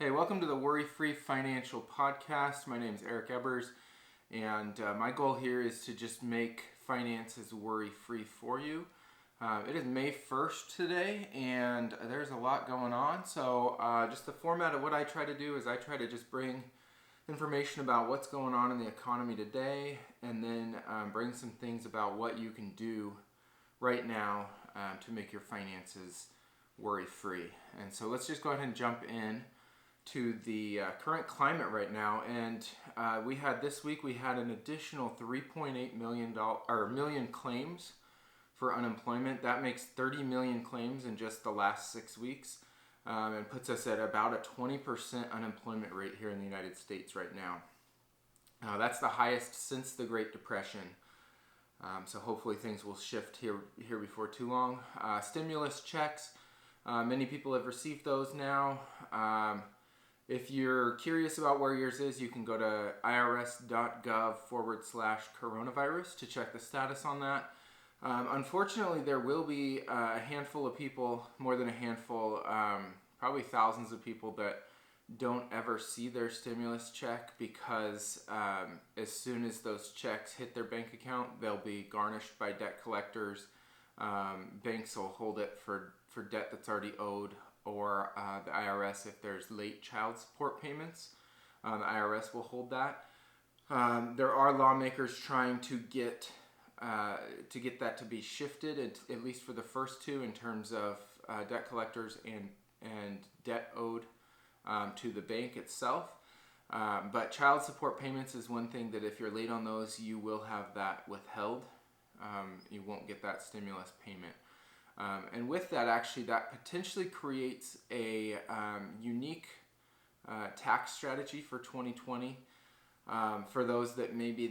Hey, welcome to the Worry Free Financial Podcast. My name is Eric Ebers, and my goal here is to just make finances worry free for you. It is May 1st today, and there's a lot going on. So, just the format of what I try to do is I try to just bring information about what's going on in the economy today, and then bring some things about what you can do right now to make your finances worry free. And so, let's just go ahead and jump in to the current climate right now, and we had an additional 3.8 million claims for unemployment. That makes 30 million claims in just the last 6 weeks, and puts us at about a 20% unemployment rate here in the United States right now. That's the highest since the Great Depression. So hopefully things will shift here before too long. Stimulus checks, many people have received those now. If you're curious about where yours is, you can go to irs.gov/coronavirus to check the status on that. Unfortunately, there will be a handful of people, more than a handful, probably thousands of people that don't ever see their stimulus check because as soon as those checks hit their bank account, they'll be garnished by debt collectors. Banks will hold it for debt that's already owed, or the IRS, if there's late child support payments, the IRS will hold that. There are lawmakers trying to get that to be shifted, at least for the first two, in terms of debt collectors and debt owed to the bank itself. But child support payments is one thing that if you're late on those, you will have that withheld. You won't get that stimulus payment. And with that, actually, that potentially creates a unique tax strategy for 2020. For those that maybe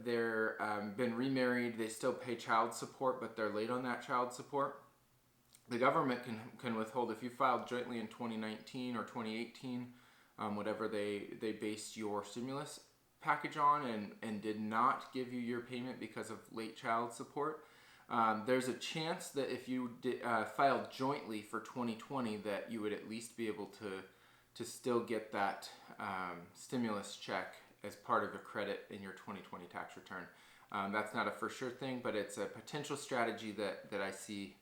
they're been remarried, they still pay child support, but they're late on that child support. The government can withhold, if you filed jointly in 2019 or 2018, whatever they based your stimulus package on, and did not give you your payment because of late child support. There's a chance that if you filed jointly for 2020, that you would at least be able to still get that stimulus check as part of a credit in your 2020 tax return. That's not a for sure thing, but it's a potential strategy that I see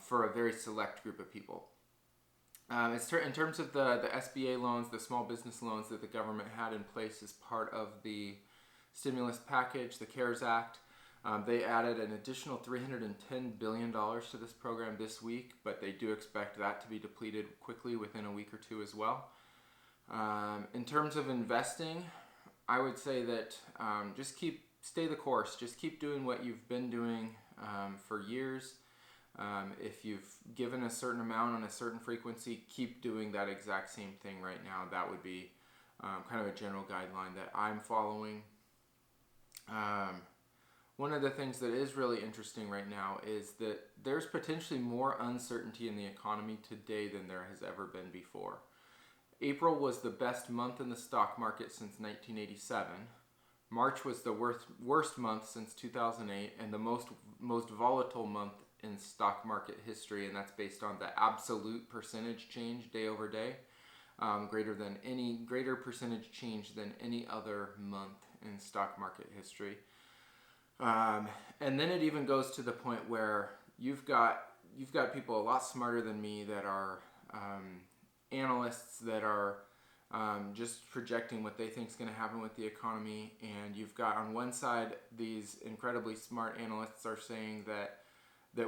for a very select group of people. In terms of the SBA loans, the small business loans that the government had in place as part of the stimulus package, the CARES Act, they added an additional $310 billion to this program this week, but they do expect that to be depleted quickly within a week or two as well. In terms of investing, I would say that just stay the course. Just keep doing what you've been doing for years. If you've given a certain amount on a certain frequency, keep doing that exact same thing right now. That would be kind of a general guideline that I'm following. One of the things that is really interesting right now is that there's potentially more uncertainty in the economy today than there has ever been before. April was the best month in the stock market since 1987. March was the worst month since 2008, and the most volatile month in stock market history, and that's based on the absolute percentage change day over day, greater percentage change than any other month in stock market history. And then it even goes to the point where you've got people a lot smarter than me that are analysts that are just projecting what they think is going to happen with the economy. And you've got on one side these incredibly smart analysts are saying that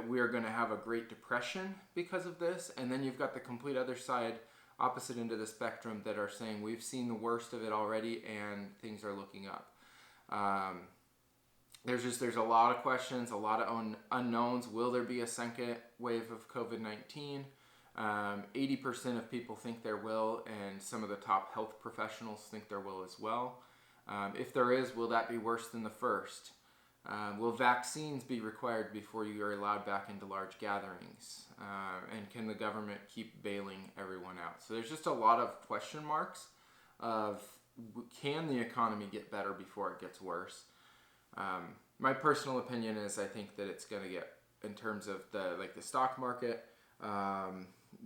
we're going to have a Great Depression because of this, and then you've got the complete other side, opposite end of the spectrum, that are saying we've seen the worst of it already and things are looking up. There's a lot of questions, a lot of unknowns. Will there be a second wave of COVID-19? 80% of people think there will, and some of the top health professionals think there will as well. If there is, will that be worse than the first? Will vaccines be required before you are allowed back into large gatherings? And can the government keep bailing everyone out? So there's just a lot of question marks of, can the economy get better before it gets worse? My personal opinion is I think that it's going to get, in terms of the stock market,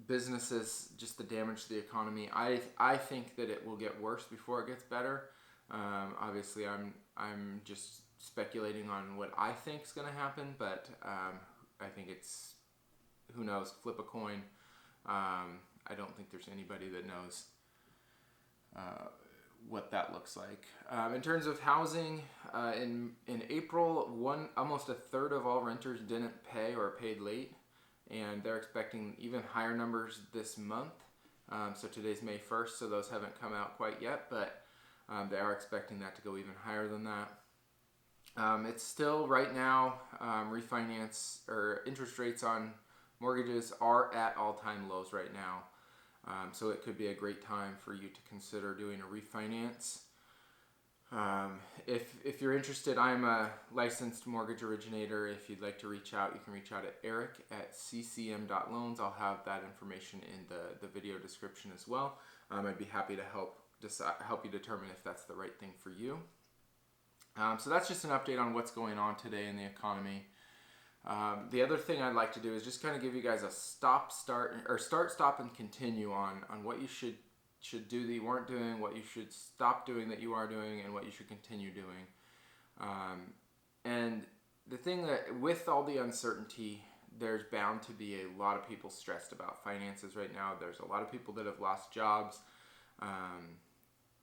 businesses, just the damage to the economy. I think that it will get worse before it gets better. Obviously, I'm just speculating on what I think is going to happen, but I think it's, who knows, flip a coin. I don't think there's anybody that knows what that looks like. In terms of housing, in April, almost a third of all renters didn't pay or paid late, and they're expecting even higher numbers this month. So today's May 1st, so those haven't come out quite yet, but they are expecting that to go even higher than that. It's still right now, refinance or interest rates on mortgages are at all-time lows right now. So it could be a great time for you to consider doing a refinance. If you're interested, I'm a licensed mortgage originator. If you'd like to reach out, you can reach out at eric@ccm.loans. I'll have that information in the video description as well. I'd be happy to help you determine if that's the right thing for you. So that's just an update on what's going on today in the economy. The other thing I'd like to do is just kind of give you guys a start, stop, and continue on what you should do that you weren't doing, what you should stop doing that you are doing, and what you should continue doing. And the thing that, with all the uncertainty, there's bound to be a lot of people stressed about finances right now. There's a lot of people that have lost jobs.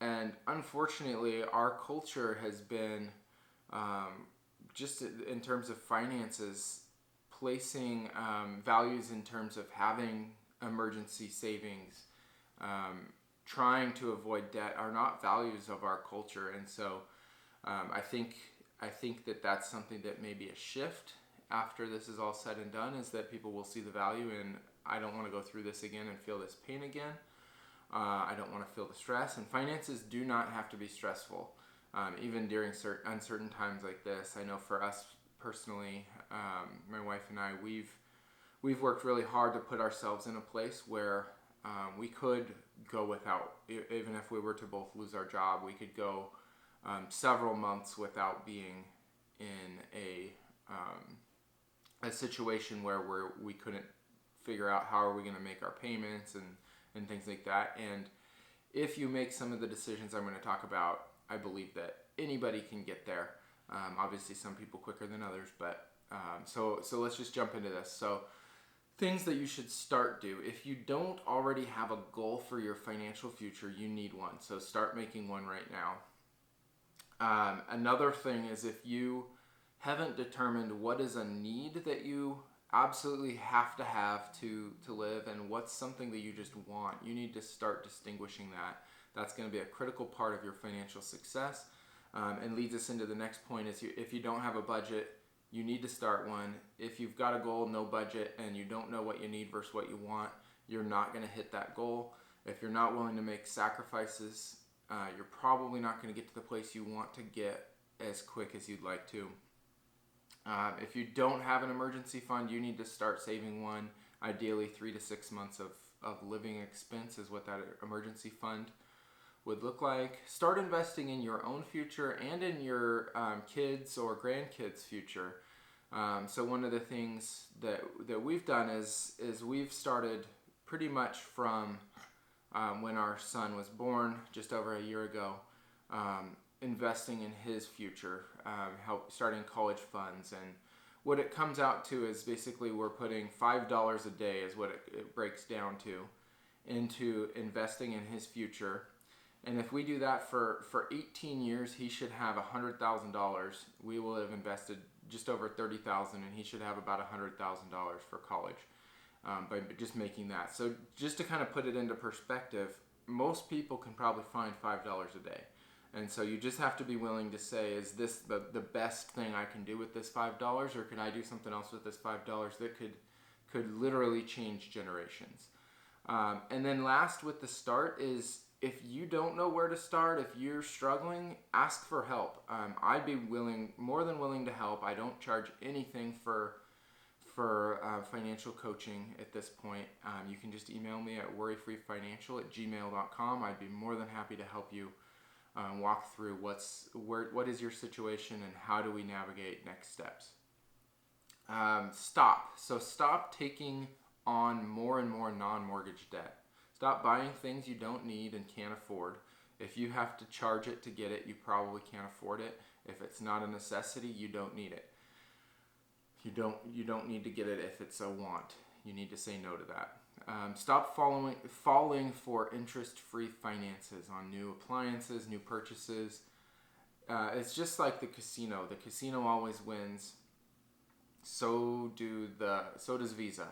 And unfortunately, our culture has been, just in terms of finances, placing values in terms of having emergency savings, trying to avoid debt, are not values of our culture. And so I think that that's something that may be a shift after this is all said and done, is that people will see the value in, I don't want to go through this again and feel this pain again. I don't want to feel the stress, and finances do not have to be stressful, even during uncertain times like this. I know for us personally, my wife and I, we've worked really hard to put ourselves in a place where we could go without, even if we were to both lose our job, we could go several months without being in a situation where we couldn't figure out how are we going to make our payments and things like that. And if you make some of the decisions I'm going to talk about, I believe that anybody can get there. Obviously some people quicker than others, but so let's just jump into this. So things that you should do. If you don't already have a goal for your financial future, you need one. So start making one right now. Another thing is, if you haven't determined what is a need that you absolutely have to live, and what's something that you just want, you need to start distinguishing that. That's going to be a critical part of your financial success, and leads us into the next point. Is if you don't have a budget, you need to start one. If you've got a goal, no budget, and you don't know what you need versus what you want, you're not going to hit that goal. If you're not willing to make sacrifices, you're probably not going to get to the place you want to get as quick as you'd like to. If you don't have an emergency fund, you need to start saving one. Ideally 3 to 6 months of living expense is what that emergency fund would look like. Start investing in your own future and in your kids' or grandkids' future. So one of the things that we've done is we've started pretty much from when our son was born just over a year ago, investing in his future, starting college funds. And what it comes out to is basically we're putting $5 a day is what it breaks down to, into investing in his future. And if we do that for 18 years, he should have $100,000. We will have invested just over $30,000, and he should have about $100,000 for college by just making that. So just to kind of put it into perspective, most people can probably find $5 a day. And so you just have to be willing to say, is this the best thing I can do with this $5, or can I do something else with this $5 that could literally change generations? And then last with the start is, if you don't know where to start, if you're struggling, ask for help. I'd be more than willing to help. I don't charge anything for financial coaching at this point. You can just email me at worryfreefinancial@gmail.com. I'd be more than happy to help you walk through what is your situation and how do we navigate next steps. Stop taking on more and more non-mortgage debt. Stop buying things you don't need and can't afford. If you have to charge it to get it, you probably can't afford it. If it's not a necessity, you don't need it. You don't need to get it if it's a want. You need to say no to that. Stop falling for interest-free finances on new appliances, new purchases. It's just like the casino. The casino always wins. So does Visa.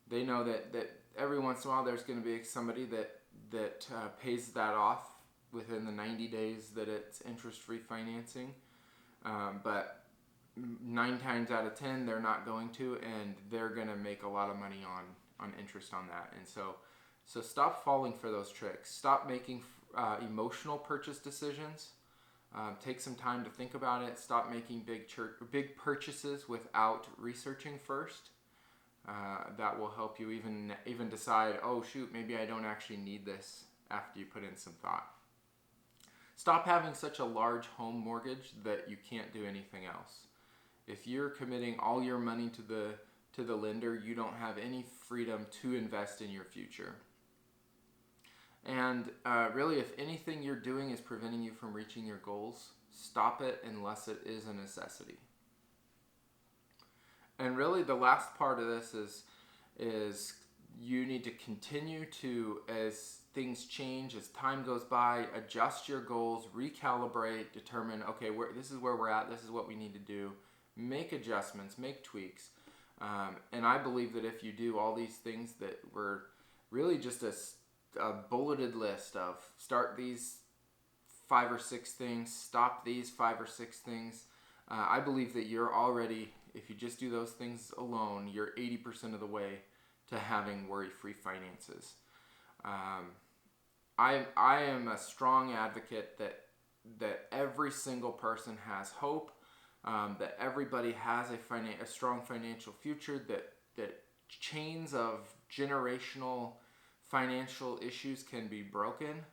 They know that every once in a while there's going to be somebody that pays that off within the 90 days that it's interest-free financing. But 9 times out of 10 they're not going to, and they're going to make a lot of money on interest on that. And so stop falling for those tricks. Stop making emotional purchase decisions. Take some time to think about it. Stop making big purchases without researching first. That will help you even decide, oh shoot, maybe I don't actually need this after you put in some thought. Stop having such a large home mortgage that you can't do anything else. If you're committing all your money to the lender, you don't have any freedom to invest in your future. And really, if anything you're doing is preventing you from reaching your goals, stop it unless it is a necessity. And really, the last part of this is you need to continue to, as things change, as time goes by, adjust your goals, recalibrate, determine, okay, this is where we're at, this is what we need to do, make adjustments, make tweaks. And I believe that if you do all these things that were really just a bulleted list of start these 5 or 6 things, stop these 5 or 6 things, I believe that you're already, if you just do those things alone, you're 80% of the way to having worry-free finances. I am a strong advocate that every single person has hope, that everybody has a strong financial future, that chains of generational financial issues can be broken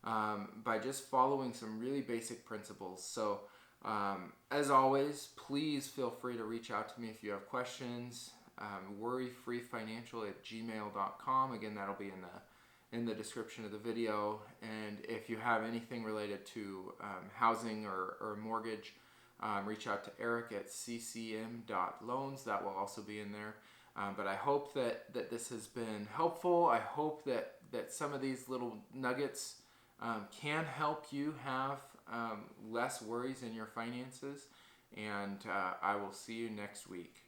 by just following some really basic principles. So as always, please feel free to reach out to me if you have questions. worryfreefinancial@gmail.com. Again, that'll be in the description of the video. And if you have anything related to housing or mortgage, reach out to Eric at ccm.loans. That will also be in there. But I hope that this has been helpful. I hope that some of these little nuggets can help you have less worries in your finances. And I will see you next week.